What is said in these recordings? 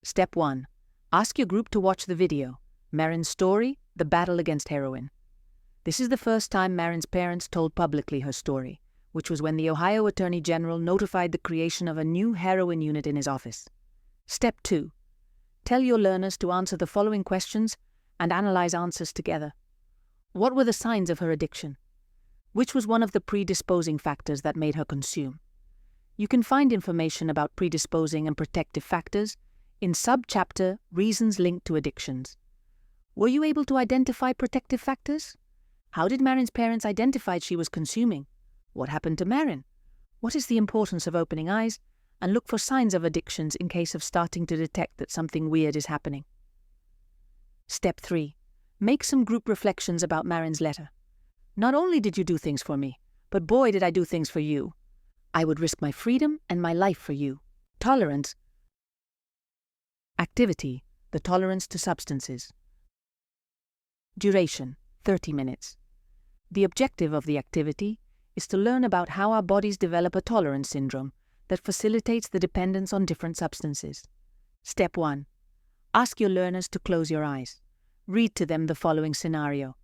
Step 1. Ask your group to watch the video, Marin's Story, The Battle Against Heroin. This is the first time Marin's parents told publicly her story, which was when the Ohio Attorney General notified the creation of a new heroin unit in his office. Step 2. Tell your learners to answer the following questions and analyze answers together. What were the signs of her addiction? Which was one of the predisposing factors that made her consume? You can find information about predisposing and protective factors in sub-chapter Reasons Linked to Addictions. Were you able to identify protective factors? How did Marin's parents identify she was consuming? What happened to Marin? What is the importance of opening eyes and look for signs of addictions in case of starting to detect that something weird is happening? Step 3. Make some group reflections about Marin's letter. Not only did you do things for me, but boy did I do things for you. I would risk my freedom and my life for you. Tolerance. Activity, the tolerance to substances. Duration, 30 minutes. The objective of the activity is to learn about how our bodies develop a tolerance syndrome that facilitates the dependence on different substances. Step 1. Ask your learners to close your eyes. Read to them the following scenario.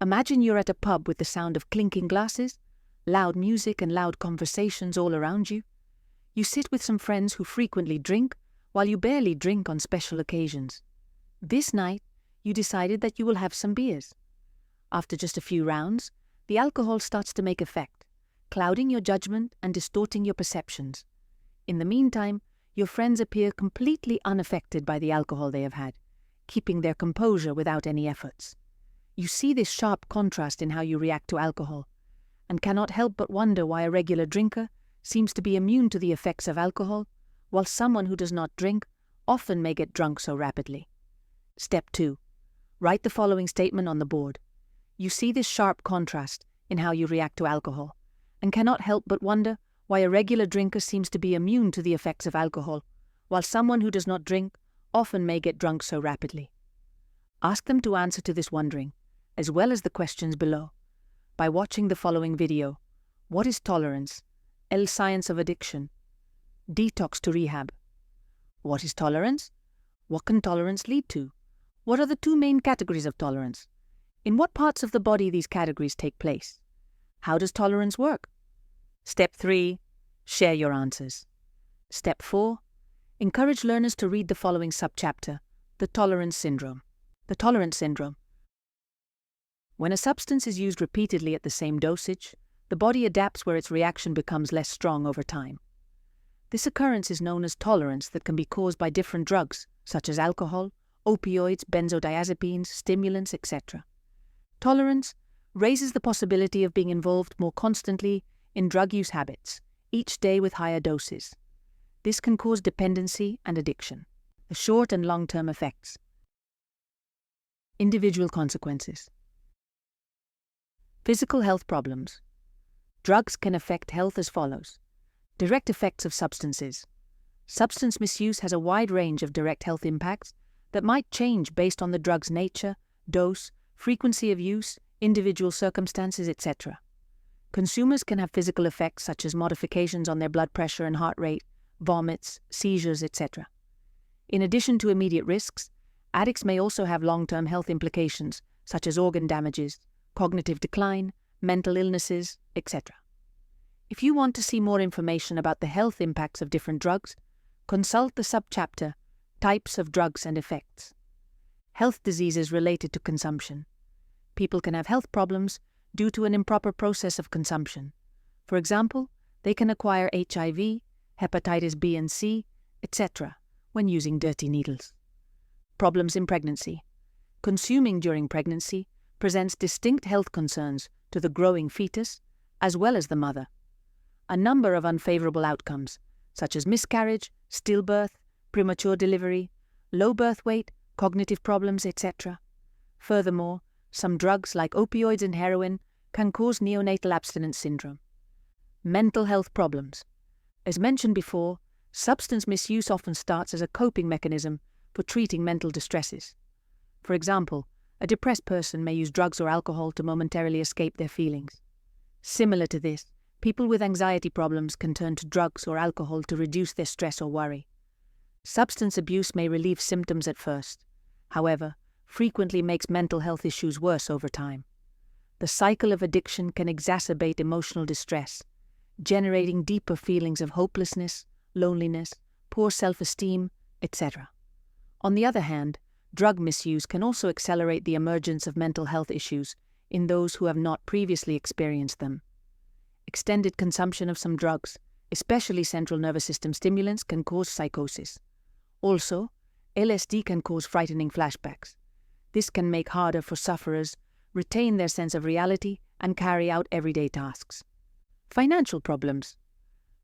Imagine you're at a pub with the sound of clinking glasses, loud music and loud conversations all around you. You sit with some friends who frequently drink while you barely drink on special occasions. This night, you decided that you will have some beers. After just a few rounds, the alcohol starts to make effect, clouding your judgment and distorting your perceptions. In the meantime, your friends appear completely unaffected by the alcohol they have had, keeping their composure without any efforts. You see this sharp contrast in how you react to alcohol, and cannot help but wonder why a regular drinker seems to be immune to the effects of alcohol, while someone who does not drink often may get drunk so rapidly. Step 2. Write the following statement on the board. You see this sharp contrast in how you react to alcohol, and cannot help but wonder why a regular drinker seems to be immune to the effects of alcohol, while someone who does not drink often may get drunk so rapidly. Ask them to answer to this wondering, as well as the questions below, by watching the following video. What is tolerance? El Science of Addiction. Detox to Rehab. What is tolerance? What can tolerance lead to? What are the two main categories of tolerance? In what parts of the body these categories take place? How does tolerance work? Step 3. Share your answers. Step 4. Encourage learners to read the following subchapter, The Tolerance Syndrome. The tolerance syndrome. When a substance is used repeatedly at the same dosage, the body adapts where its reaction becomes less strong over time. This occurrence is known as tolerance that can be caused by different drugs, such as alcohol, opioids, benzodiazepines, stimulants, etc. Tolerance raises the possibility of being involved more constantly in drug use habits, each day with higher doses. This can cause dependency and addiction. The short and long-term effects. Individual consequences. Physical health problems. Drugs can affect health as follows. Direct effects of substances. Substance misuse has a wide range of direct health impacts that might change based on the drug's nature, dose, frequency of use, individual circumstances, etc. Consumers can have physical effects such as modifications on their blood pressure and heart rate, vomits, seizures, etc. In addition to immediate risks, addicts may also have long-term health implications such as organ damages, cognitive decline, mental illnesses, etc. If you want to see more information about the health impacts of different drugs, consult the subchapter Types of Drugs and Effects. Health diseases related to consumption. People can have health problems due to an improper process of consumption. For example, they can acquire HIV, hepatitis B and C, etc. when using dirty needles. Problems in pregnancy. Consuming during pregnancy presents distinct health concerns to the growing fetus as well as the mother. A number of unfavorable outcomes, such as miscarriage, stillbirth, premature delivery, low birth weight, cognitive problems, etc. Furthermore, some drugs like opioids and heroin can cause neonatal abstinence syndrome. Mental health problems. As mentioned before, substance misuse often starts as a coping mechanism for treating mental distresses. For example, a depressed person may use drugs or alcohol to momentarily escape their feelings. Similar to this, people with anxiety problems can turn to drugs or alcohol to reduce their stress or worry. Substance abuse may relieve symptoms at first, however, frequently makes mental health issues worse over time. The cycle of addiction can exacerbate emotional distress, generating deeper feelings of hopelessness, loneliness, poor self-esteem, etc. On the other hand, drug misuse can also accelerate the emergence of mental health issues in those who have not previously experienced them. Extended consumption of some drugs, especially central nervous system stimulants, can cause psychosis. Also, LSD can cause frightening flashbacks. This can make harder for sufferers retain their sense of reality and carry out everyday tasks. Financial problems.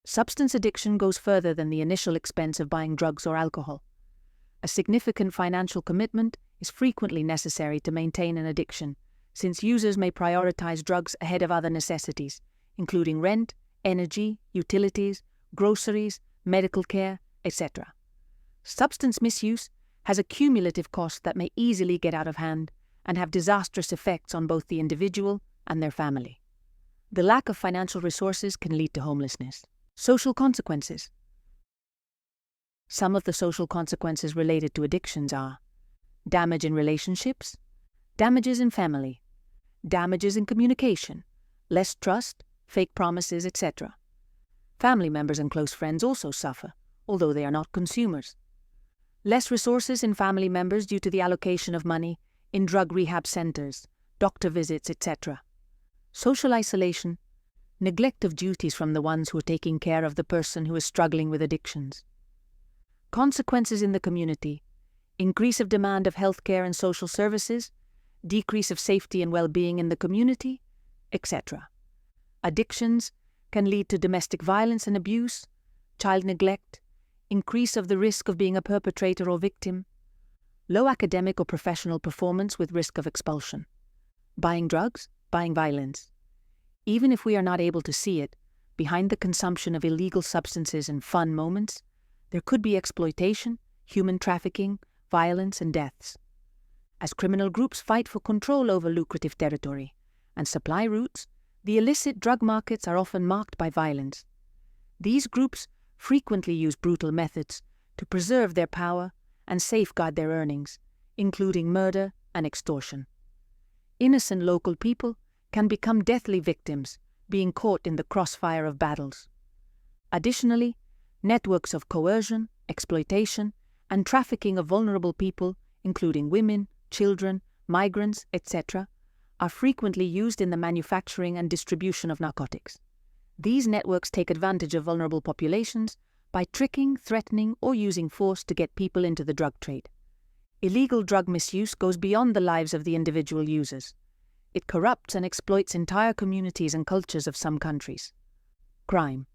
Substance addiction goes further than the initial expense of buying drugs or alcohol. A significant financial commitment is frequently necessary to maintain an addiction, since users may prioritize drugs ahead of other necessities, including rent, energy, utilities, groceries, medical care, etc. Substance misuse has a cumulative cost that may easily get out of hand and have disastrous effects on both the individual and their family. The lack of financial resources can lead to homelessness. Social consequences. Some of the social consequences related to addictions are damage in relationships, damages in family, damages in communication, less trust, fake promises, etc. Family members and close friends also suffer, although they are not consumers. Less resources in family members due to the allocation of money in drug rehab centers, doctor visits, etc. Social isolation, neglect of duties from the ones who are taking care of the person who is struggling with addictions. Consequences in the community, increase of demand of healthcare and social services, decrease of safety and well-being in the community, etc. Addictions can lead to domestic violence and abuse, child neglect, increase of the risk of being a perpetrator or victim, low academic or professional performance with risk of expulsion. Buying drugs, buying violence. Even if we are not able to see it, behind the consumption of illegal substances and fun moments, there could be exploitation, human trafficking, violence, and deaths. As criminal groups fight for control over lucrative territory and supply routes, the illicit drug markets are often marked by violence. These groups frequently use brutal methods to preserve their power and safeguard their earnings, including murder and extortion. Innocent local people can become deathly victims, being caught in the crossfire of battles. Additionally, networks of coercion, exploitation, and trafficking of vulnerable people, including women, children, migrants, etc., are frequently used in the manufacturing and distribution of narcotics. These networks take advantage of vulnerable populations by tricking, threatening, or using force to get people into the drug trade. Illegal drug misuse goes beyond the lives of the individual users. It corrupts and exploits entire communities and cultures of some countries. Crime.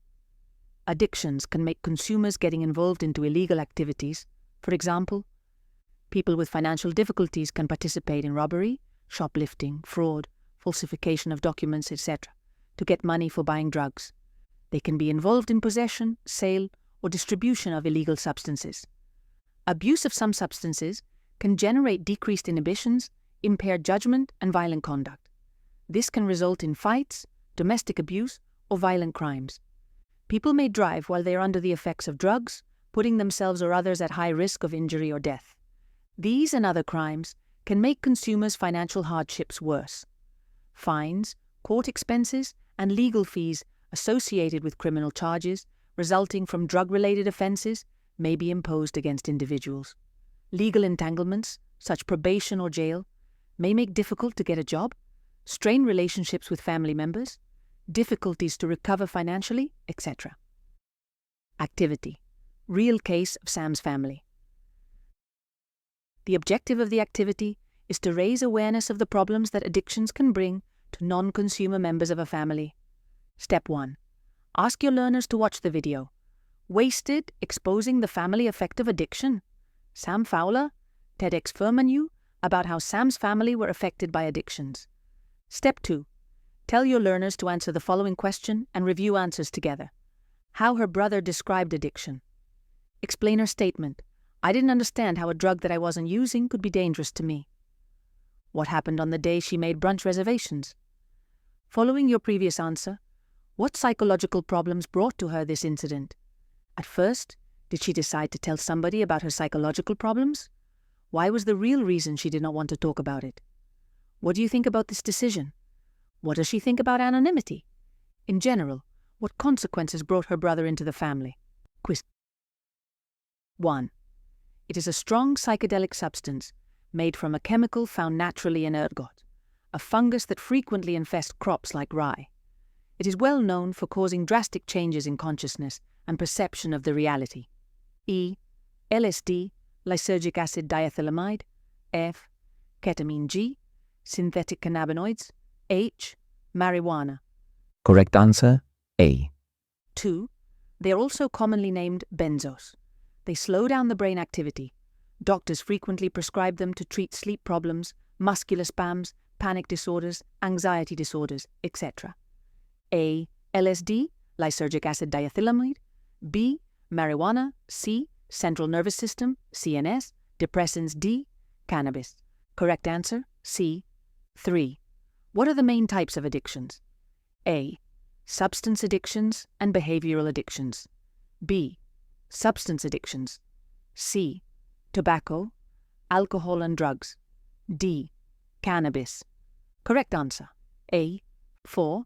Addictions can make consumers getting involved into illegal activities. For example, people with financial difficulties can participate in robbery, shoplifting, fraud, falsification of documents, etc., to get money for buying drugs. They can be involved in possession, sale, or distribution of illegal substances. Abuse of some substances can generate decreased inhibitions, impaired judgment, and violent conduct. This can result in fights, domestic abuse, or violent crimes. People may drive while they are under the effects of drugs, putting themselves or others at high risk of injury or death. These and other crimes can make consumers' financial hardships worse. Fines, court expenses, and legal fees associated with criminal charges resulting from drug-related offenses may be imposed against individuals. Legal entanglements, such probation or jail, may make difficult to get a job, strain relationships with family members, difficulties to recover financially, etc. Activity. Real case of Sam's family. The objective of the activity is to raise awareness of the problems that addictions can bring to non-consumer members of a family. Step 1. Ask your learners to watch the video. Wasted, Exposing the Family Effect of Addiction. Sam Fowler, TEDx Furmanu, about how Sam's family were affected by addictions. Step 2. Tell your learners to answer the following question and review answers together. How her brother described addiction. Explain her statement. I didn't understand how a drug that I wasn't using could be dangerous to me. What happened on the day she made brunch reservations? Following your previous answer, what psychological problems brought to her this incident? At first, Did she decide to tell somebody about her psychological problems? Why was the real reason she did not want to talk about it? What do you think about this decision? What does she think about anonymity? In general, what consequences brought her brother into the family? Quiz 1. It is a strong psychedelic substance made from a chemical found naturally in ergot, a fungus that frequently infests crops like rye. It is well known for causing drastic changes in consciousness and perception of the reality. E. LSD, lysergic acid diethylamide. F. Ketamine. G. Synthetic cannabinoids. H. Marijuana. Correct answer, A. 2. They are also commonly named benzos. They slow down the brain activity. Doctors frequently prescribe them to treat sleep problems, muscular spasms, panic disorders, anxiety disorders, etc. A. LSD, lysergic acid diethylamide. B. Marijuana. C. Central nervous system, CNS. Depressants. D. Cannabis. Correct answer, C. 3. What are the main types of addictions? A. Substance addictions and behavioral addictions. B. Substance addictions. C. Tobacco, alcohol and drugs. D. Cannabis. Correct answer, A. 4.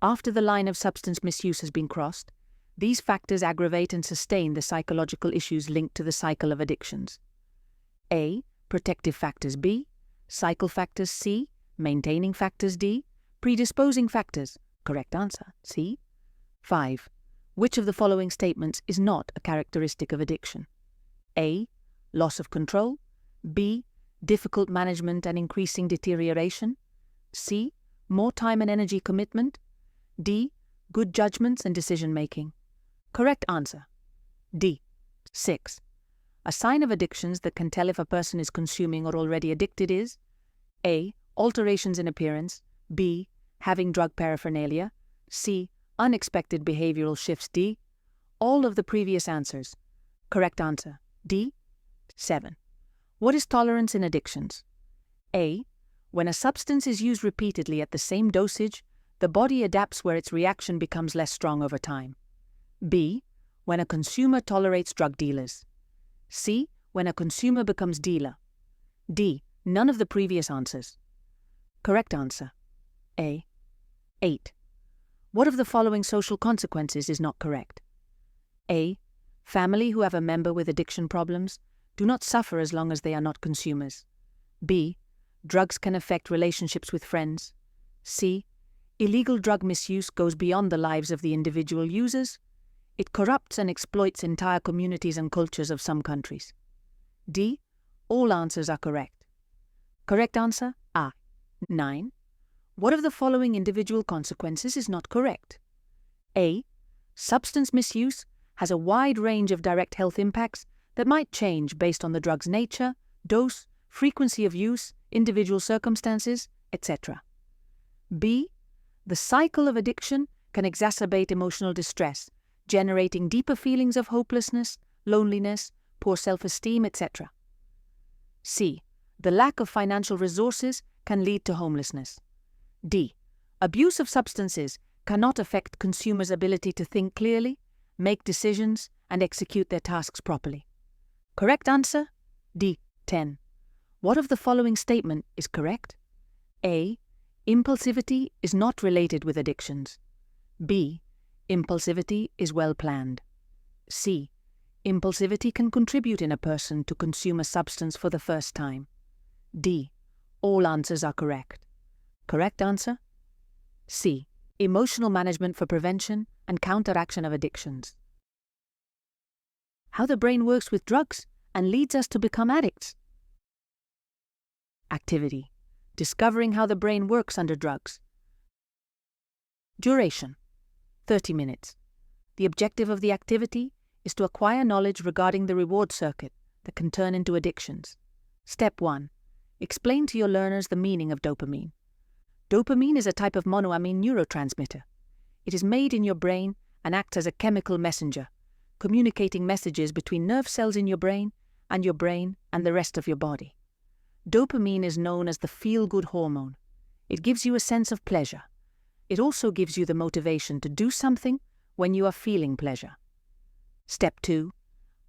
After the line of substance misuse has been crossed, these factors aggravate and sustain the psychological issues linked to the cycle of addictions. A. Protective factors. B. Cycle factors. C. Maintaining factors. D. Predisposing factors. Correct answer, C. 5. Which of the following statements is not a characteristic of addiction? A. Loss of control. B. Difficult management and increasing deterioration. C. More time and energy commitment. D. Good judgments and decision-making. Correct answer, D. 6. A sign of addictions that can tell if a person is consuming or already addicted is A. Alterations in appearance. B. Having drug paraphernalia. C. Unexpected behavioral shifts. D. All of the previous answers. Correct answer, D. 7. What is tolerance in addictions? A. When a substance is used repeatedly at the same dosage, the body adapts where its reaction becomes less strong over time. B. When a consumer tolerates drug dealers. C. When a consumer becomes dealer. D. None of the previous answers. Correct answer, A. 8. What of the following social consequences is not correct? A. Family who have a member with addiction problems do not suffer as long as they are not consumers. B. Drugs can affect relationships with friends. C. Illegal drug misuse goes beyond the lives of the individual users. It corrupts and exploits entire communities and cultures of some countries. D. All answers are correct. Correct answer, A. 9. What of the following individual consequences is not correct? A. Substance misuse has a wide range of direct health impacts that might change based on the drug's nature, dose, frequency of use, individual circumstances, etc. B. The cycle of addiction can exacerbate emotional distress, generating deeper feelings of hopelessness, loneliness, poor self-esteem, etc. C. The lack of financial resources can lead to homelessness. D. Abuse of substances cannot affect consumers' ability to think clearly, make decisions, and execute their tasks properly. Correct answer, D. 10. What of the following statement is correct? A. Impulsivity is not related with addictions. B. Impulsivity is well planned. C. Impulsivity can contribute in a person to consume a substance for the first time. D. All answers are correct. Correct answer? C. Emotional management for prevention and counteraction of addictions. How the brain works with drugs and leads us to become addicts. Activity: discovering how the brain works under drugs. Duration: 30 minutes. The objective of the activity is to acquire knowledge regarding the reward circuit that can turn into addictions. Step 1. Explain to your learners the meaning of dopamine. Dopamine is a type of monoamine neurotransmitter. It is made in your brain and acts as a chemical messenger, communicating messages between nerve cells in your brain and the rest of your body. Dopamine is known as the feel-good hormone. It gives you a sense of pleasure. It also gives you the motivation to do something when you are feeling pleasure. Step 2.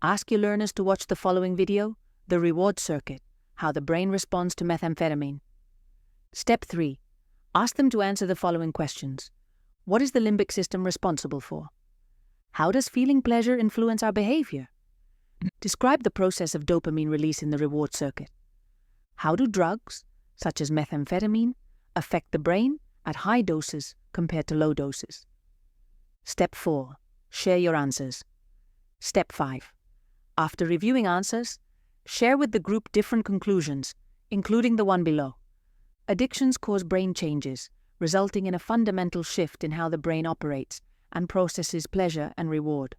Ask your learners to watch the following video, The Reward Circuit, How the Brain Responds to Methamphetamine. Step 3. Ask them to answer the following questions. What is the limbic system responsible for? How does feeling pleasure influence our behavior? Describe the process of dopamine release in the reward circuit. How do drugs, such as methamphetamine, affect the brain at high doses compared to low doses? Step 4. Share your answers. Step 5. After reviewing answers, share with the group different conclusions, including the one below. Addictions cause brain changes, resulting in a fundamental shift in how the brain operates and processes pleasure and reward.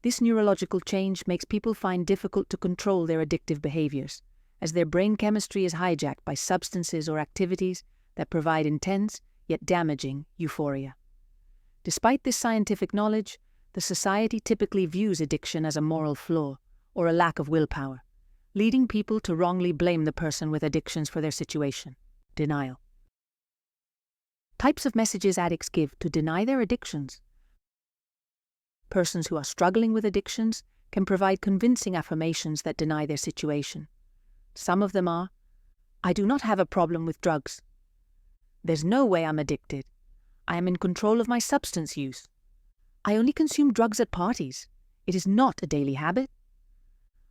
This neurological change makes people find difficult to control their addictive behaviors, as their brain chemistry is hijacked by substances or activities that provide intense, yet damaging, euphoria. Despite this scientific knowledge, the society typically views addiction as a moral flaw or a lack of willpower, leading people to wrongly blame the person with addictions for their situation. Denial. Types of messages addicts give to deny their addictions. Persons who are struggling with addictions can provide convincing affirmations that deny their situation. Some of them are, I do not have a problem with drugs. There's no way I'm addicted. I am in control of my substance use. I only consume drugs at parties. It is not a daily habit.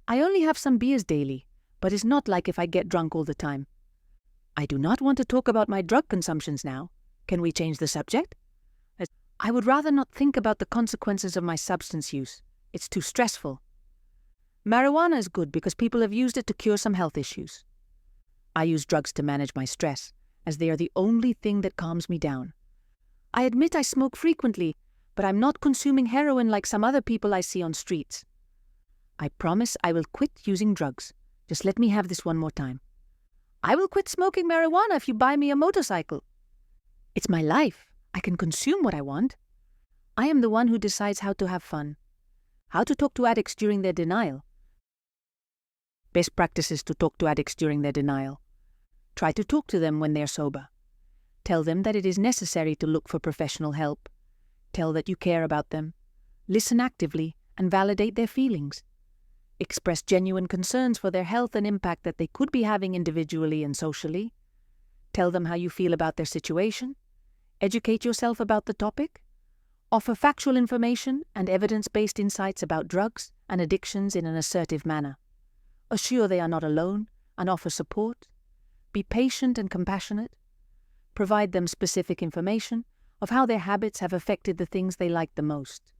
I only have some beers daily, but it's not like if I get drunk all the time. I do not want to talk about my drug consumptions now. Can we change the subject? I would rather not think about the consequences of my substance use. It's too stressful. Marijuana is good because people have used it to cure some health issues. I use drugs to manage my stress, as they are the only thing that calms me down. I admit I smoke frequently, but I'm not consuming heroin like some other people I see on streets. I promise I will quit using drugs. Just let me have this one more time. I will quit smoking marijuana if you buy me a motorcycle. It's my life. I can consume what I want. I am the one who decides how to have fun. How to talk to addicts during their denial. Best practices to talk to addicts during their denial. Try to talk to them when they're sober. Tell them that it is necessary to look for professional help. Tell that you care about them. Listen actively and validate their feelings. Express genuine concerns for their health and impact that they could be having individually and socially. Tell them how you feel about their situation. Educate yourself about the topic. Offer factual information and evidence-based insights about drugs and addictions in an assertive manner. Assure they are not alone and offer support. Be patient and compassionate. Provide them specific information of how their habits have affected the things they like the most.